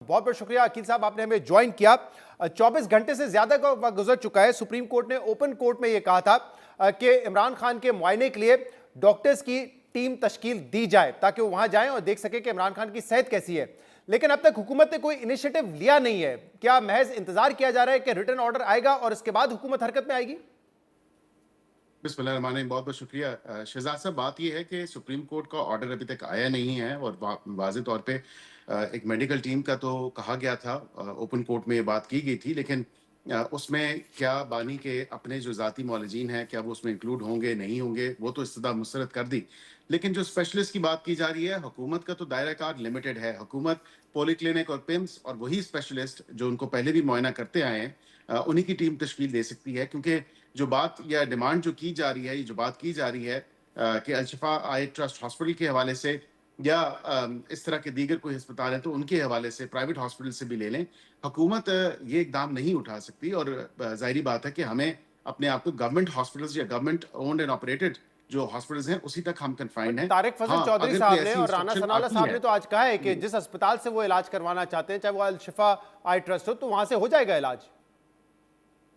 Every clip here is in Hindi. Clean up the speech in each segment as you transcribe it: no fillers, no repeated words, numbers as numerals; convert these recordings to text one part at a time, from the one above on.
बहुत बहुत शुक्रिया अकील साहब, आपने हमें ज्वाइन किया। 24 घंटे से ज्यादा का वक्त गुजर चुका है। सुप्रीम कोर्ट ने ओपन कोर्ट में यह कहा था कि इमरान खान के मुआयने के लिए डॉक्टर्स की टीम तश्कील दी जाए ताकि वो वहां जाएं और देख सके कि इमरान खान की सेहत कैसी है। लेकिन अब तक हुकूमत ने कोई इनिशिएटिव लिया नहीं है। क्या महज इंतजार किया जा रहा है कि रिटर्न ऑर्डर आएगा और इसके बाद हुकूमत हरकत में आएगी? बिस्मिल्लाहिर्रहमानिर्रहीम। बहुत बहुत शुक्रिया शहजाद साहब। बात यह है कि सुप्रीम कोर्ट का ऑर्डर अभी तक आया नहीं है और वाज़ेह तौर पे एक मेडिकल टीम का तो कहा गया था, ओपन कोर्ट में ये बात की गई थी, लेकिन उसमें क्या बानी के अपने जो ज़ाती मौलजीन हैं क्या वो उसमें इंक्लूड होंगे नहीं होंगे, वो तो इस्तदा मुस्तरद कर दी। लेकिन जो स्पेशलिस्ट की बात की जा रही है, हुकूमत का तो दायरा कार लिमिटेड है। हुकूमत पॉलीक्लिनिक और पिम्स और वही स्पेशलिस्ट जो उनको पहले भी मुआयना करते आए हैं, उन्हीं की टीम तश्कील दे सकती है। क्योंकि जो बात या डिमांड जो की जा रही है, ये जो बात की जा रही है कि अल-शिफा आई ट्रस्ट हॉस्पिटल के हवाले से या इस तरह के दीगर कोई अस्पताल हैं तो उनके हवाले से प्राइवेट हॉस्पिटल से भी ले लें, हुकूमत ये इकदाम नहीं उठा सकती। और ज़ाहिरी बात है कि हमें अपने आप को गवर्नमेंट हॉस्पिटल्स या गवर्नमेंट ओन्ड एंड ऑपरेटेड जो हॉस्पिटल्स हैं उसी तक हम कन्फाइंड हैं। तारिक फजल हाँ, चौधरी अगर कोई साहब ने ऐसी और राना इंस्ट्रक्शन सनाउल्लाह आती साहब है। ने तो आज कहा है कि जिस अस्पताल से वो इलाज करवाना चाहते हैं, चाहे वो अल शिफा आई ट्रस्ट हो, तो वहां से हो जाएगा इलाज।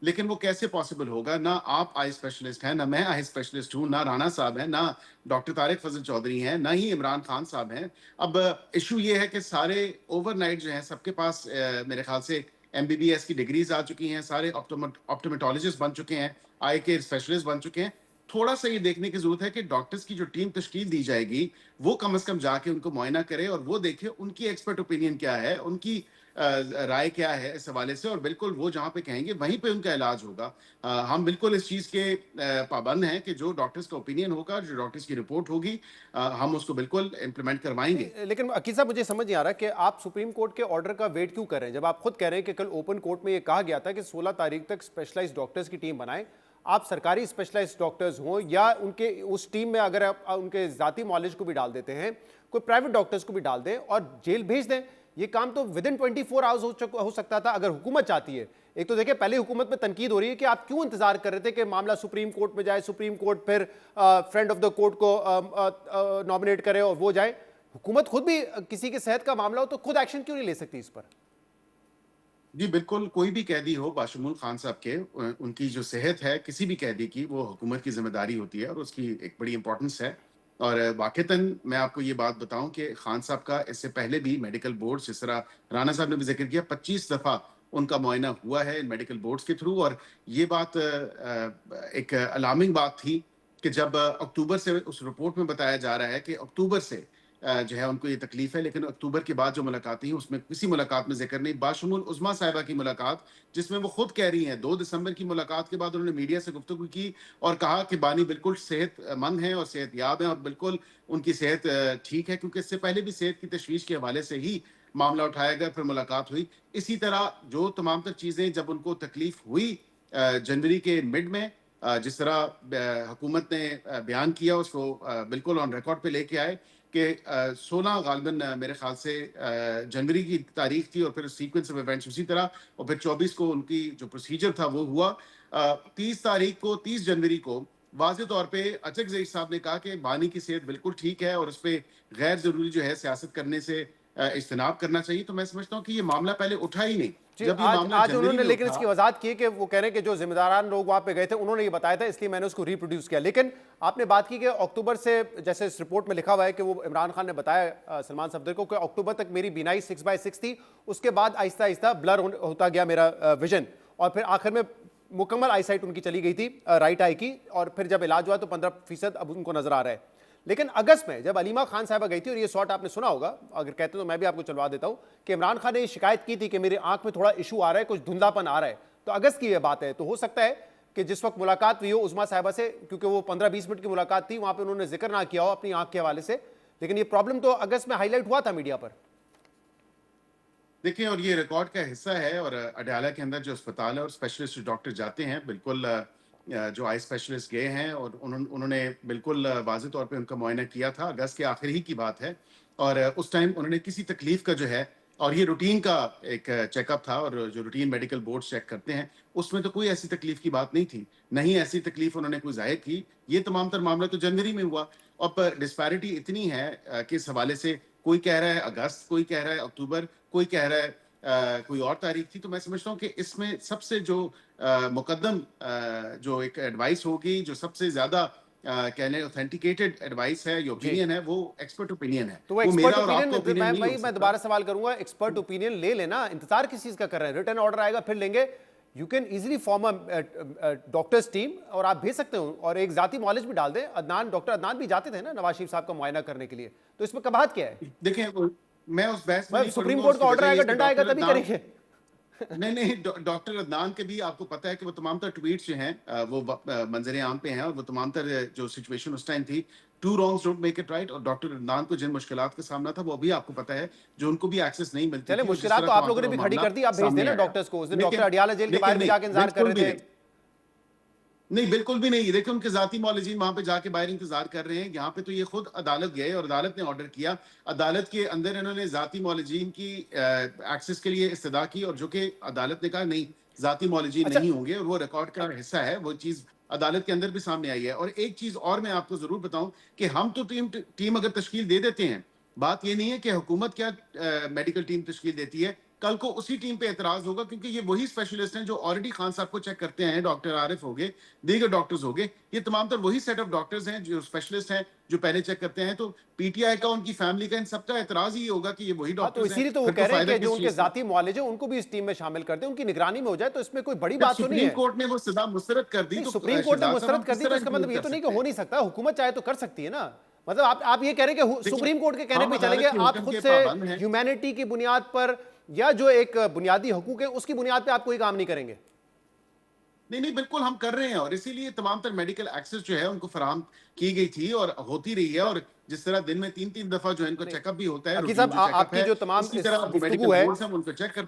लेकिन वो कैसे पॉसिबल होगा? ना आप आई स्पेशलिस्ट हैं, ना मैं आई स्पेशलिस्ट हूँ, ना राणा साहब हैं, ना डॉक्टर तारिक फजल चौधरी हैं, ना ही इमरान खान साहब हैं। अब इशू ये है कि सारे ओवरनाइट जो हैं सबके पास मेरे ख्याल से एमबीबीएस की डिग्रीज आ चुकी हैं, सारे ऑप्टोमेटोलॉजिस्ट बन चुके हैं, आई के स्पेशलिस्ट बन चुके हैं। थोड़ा सा ये देखने की जरूरत है कि डॉक्टर्स की जो टीम तश्कील दी जाएगी वो कम से कम जाके उनको मुआयना करे और वो देखे उनकी एक्सपर्ट ओपिनियन क्या है, उनकी राय क्या है इस हवाले से, और बिल्कुल वो जहाँ पे कहेंगे वहीं पे उनका इलाज होगा। हम बिल्कुल इस चीज़ के पाबंद हैं कि जो डॉक्टर्स का ओपिनियन होगा, जो डॉक्टर्स की रिपोर्ट होगी, हम उसको बिल्कुल इम्प्लीमेंट करवाएंगे। लेकिन अकील साहब, मुझे समझ नहीं आ रहा कि आप सुप्रीम कोर्ट के ऑर्डर का वेट क्यों कर रहे हैं, जब आप खुद कह रहे हैं कि कल ओपन कोर्ट में ये कहा गया था कि 16 तारीख तक स्पेशलाइज्ड डॉक्टर्स की टीम बनाएं। आप सरकारी स्पेशलाइज्ड डॉक्टर्स हों या उनके उस टीम में अगर आप उनके जाती नॉलेज को भी डाल देते हैं, कोई प्राइवेट डॉक्टर्स को भी डाल दें और जेल भेज दें, ये काम तो विद इन 24 आवर्स हो सकता था अगर हुकूमत चाहती है। एक तो देखिए, पहले हुकूमत में तनकीद हो रही है कि आप क्यों इंतजार कर रहे थे कि मामला सुप्रीम कोर्ट में जाए, सुप्रीम कोर्ट फिर फ्रेंड ऑफ द कोर्ट को नॉमिनेट करे और वो जाए। हुकूमत खुद भी किसी के सेहत का मामला हो तो खुद एक्शन क्यों नहीं ले सकती इस पर? जी बिल्कुल, कोई भी कैदी हो बाशमूल खान साहब के, उनकी जो सेहत है किसी भी कैदी की, वो हुकूमत की जिम्मेदारी होती है और उसकी एक बड़ी इंपॉर्टेंस है। और वाक़तन मैं आपको ये बात बताऊं कि खान साहब का इससे पहले भी मेडिकल बोर्ड, जिस तरह राणा साहब ने भी जिक्र किया, 25 दफ़ा उनका मुआयना हुआ है इन मेडिकल बोर्ड्स के थ्रू। और ये बात एक अलार्मिंग बात थी कि जब अक्टूबर से उस रिपोर्ट में बताया जा रहा है कि अक्टूबर से जो है उनको ये तकलीफ है, लेकिन अक्टूबर के बाद जो मुलाकातें हुई उसमें किसी मुलाकात में जिक्र नहीं, बाशमूल उज़्मा साहिबा की मुलाकात, जिसमें वो खुद कह रही हैं 2 दिसंबर की मुलाकात के बाद उन्होंने मीडिया से गुफ्तगू की और कहा कि बानी बिल्कुल सेहतमंद हैं और सेहतयाब हैं और बिल्कुल उनकी सेहत ठीक है, क्योंकि इससे पहले भी सेहत की तशवीश के हवाले से ही मामला उठाया गया, फिर मुलाकात हुई। इसी तरह जो तमाम तर चीज़ें जब उनको तकलीफ हुई जनवरी के मिड में, जिस तरह हुकूमत ने बयान किया उसको बिल्कुल ऑन रिकॉर्ड पे लेके आए कि 16 गालिबन मेरे ख्याल से जनवरी की तारीख थी और फिर सीक्वेंस ऑफ इवेंट्स उसी तरह, और फिर 24 को उनकी जो प्रोसीजर था वो हुआ। 30 तारीख को, 30 जनवरी को वाज़ेह तौर पे अचक ज़ईद साहब ने कहा कि बानी की सेहत बिल्कुल ठीक है और उस पर गैर ज़रूरी जो है सियासत करने से इज्तनाब करना चाहिए। तो मैं समझता हूँ कि ये मामला पहले उठा ही नहीं। जी, जब ये आज मामला आज जनवरी उन्होंने में लेकिन उठा। इसकी वजाहत की कि वो कह रहे हैं कि जो जिम्मेदारान लोग वहां पे गए थे उन्होंने ये बताया था, इसलिए मैंने उसको रिप्रोड्यूस किया। लेकिन आपने बात की कि अक्टूबर से, जैसे इस रिपोर्ट में लिखा हुआ है कि वो इमरान खान ने बताया सलमान सफदर को कि अक्टूबर तक मेरी बीनाई 6/6 थी, उसके बाद आहिस्ता आहिस्ता ब्लर होता गया मेरा विजन, और फिर आखिर में मुकम्मल आई साइट उनकी चली गई थी, राइट आई की, और फिर जब इलाज हुआ तो 15% अब उनको नजर आ रहा है। लेकिन अगस्त में जब अलीमा खान साहबा गई थी, और ये शॉट आपने सुना होगा, अगर कहते तो मैं भी आपको चलवा देता हूं, कि इमरान खान ने ये शिकायत की थी कि मेरी आंख में थोड़ा इशू आ रहा है, कुछ धुंधलापन आ रहा है। तो अगस्त की ये बात है, तो हो सकता है कि जिस वक्त मुलाकात हुई हो उज़्मा साहिबा से, क्योंकि वो 15-20 मिनट की मुलाकात थी, वहां पर उन्होंने जिक्र ना किया हो अपनी आंख के हवाले से, लेकिन ये प्रॉब्लम तो अगस्त में हाईलाइट हुआ था मीडिया पर। देखिए, और ये रिकॉर्ड का हिस्सा है। और अडयाला के अंदर जो अस्पताल है और स्पेशलिस्ट डॉक्टर जाते हैं, बिल्कुल जो आई स्पेशलिस्ट गए हैं और उन्होंने बिल्कुल वाज़ेह तौर पे उनका मुआयना किया था। अगस्त के आखिर ही की बात है और उस टाइम उन्होंने किसी तकलीफ का जो है, और ये रूटीन का एक चेकअप था और जो रूटीन मेडिकल बोर्ड चेक करते हैं उसमें तो कोई ऐसी तकलीफ की बात नहीं थी, नहीं ऐसी तकलीफ उन्होंने कोई जाहिर की। ये तमाम तर मामला तो जनवरी में हुआ और पर डिस्पैरिटी इतनी है कि इस हवाले से कोई कह रहा है अगस्त, कोई कह रहा है अक्टूबर, कोई कह रहा है कोई और तारीख थी। तो मैं समझता हूँ कि इसमें सबसे जो मुकद्दम जो एक एडवाइस होगी, जो सबसे ज्यादा कह लें ऑथेंटिकेटेड एडवाइस है, ये जी। ओपिनियन है, वो एक्सपर्ट ओपिनियन है। तो वो वो एक्सपर्ट मेरा और ओपिनियन, आपका ओपिनियन नहीं हो मैं सकता। दोबारा सवाल करूंगा, एक्सपर्ट ओपिनियन ले लेना, इंतजार किस चीज का कर रहे हैं? रिटर्न ऑर्डर आएगा फिर लेंगे। You can easily form a doctor's team और आप भेज सकते हो और एक जाती मॉलेज भी डाल दें। अदनान, डॉक्टर अदनान भी जाते थे ना नवाज शरीफ साहब का मुआयना करने के लिए, तो इसमें कबाहत क्या है? देखिए मैं उस बहस में नहीं सुप्रीम पढ़ूंगा। कोर्ट का उसकी ऑर्डर वजह ये आएगा, है कि डंडा आएगा डॉक्टर तभी अदनान, करेंगे। नहीं नहीं, डॉक्टर अदनान के भी आपको पता है कि वो तमाम तर ट्वीट्स जो हैं वो मंजर आम पे हैं, और वो तमाम तर जो सिचुएशन उस टाइम थी, two wrongs don't make it right, और डॉक्टर अदनान को जिन मुश्किलात का सामना था वो अभी आपको पता है, जो उनको भी एक्सेस नहीं मिलती चले, थी, और जिस मुश्किलात तरह तो आप तमाम लोगों ने तर भी वो खड़ी मामला कर दी, आप भेज सामने देना आया। डॉक्टर्स को। उस दिन लेकिन डॉक्टर अडियाला जेल के लेकिन बाहर भी नहीं, जाके इंतजार कर बिल्कुल भी रहे नहीं, थे। नहीं बिल्कुल भी नहीं। देखिए उनके जाती मौलजीन वहां पे जाके बाहर इंतजार कर रहे हैं। यहाँ पे तो ये खुद अदालत गए और अदालत ने ऑर्डर किया। अदालत के अंदर इन्होंने जाती मौलजीन की एक्सेस के लिए इस्तदा की, और जो कि अदालत ने कहा नहीं, जाती मौलजीन अच्छा, नहीं होंगे, और वो रिकॉर्ड का हिस्सा है। वो चीज अदालत के अंदर भी सामने आई है। और एक चीज और मैं आपको जरूर बताऊं कि हम तो टीम अगर तश्कील दे देते हैं, बात ये नहीं है कि हुकूमत क्या मेडिकल टीम तश्कील देती है। कल को उसी टीम पे एतराज होगा, क्योंकि ये वही स्पेशलिस्ट हैं जो ऑलरेडी खान साहब को चेक करते हैं। डॉक्टर आरिफ हो गए, दीगर डॉक्टर्स हो गए, ये तमाम तर वही सेट ऑफ डॉक्टर्स हैं जो स्पेशलिस्ट हैं, जो पहले चेक करते हैं। तो पीटीआई का, उनकी फैमिली का, इन सबका एतराज ही होगा कि ये वही हाँ, तो डॉक्टर्स हैं। इसीलिए तो वो फिर कह रहे हैं फायदा कि जो किस उनके चीज का? जाती मुआलिज हैं उनको भी इस टीम में शामिल कर दें, उनकी निगरानी में हो जाए, तो इसमें कोई बड़ी जब बात तो नहीं सुप्रीम है। कोर्ट ने वो सजा मुस्तरद कर दी नहीं, तो सुप्रीम कोर्ट ने शहजाद साहब मुस्तरद हम कर किस दी तो तरह इसका मतलब इंप्रूव ये कर तो नहीं कि सकते हो हैं? नहीं सकता, हुकूमत चाहे तो कर सकती है ना। मतलब आप ये कह रहे हैं कि देखिए, सुप्रीम कोर्ट के कहने हम पे अदालत चलेंगे, के आप हुक्म खुद के से पाबंद हैं। ह्यूमैनिटी की बुनियाद पर या जो एक बुनियादी हकूक है उसकी बुनियाद पे आप कोई काम नहीं करेंगे? नहीं नहीं, बिल्कुल हम कर रहे हैं, और इसीलिए तमाम तर मेडिकल एक्सेस जो है उनको फराहम की गई थी और होती रही है। और जिस तरह दिन में 3-3 दफा जो है इनको नहीं, चेकअप भी होता है, अकील रूटीन साहब, जो चेकअप आपकी है, जो तमाम उसी इस तरह गुफ्तगू मेडिकल है, बोर्ड्स हम उनको चेक करते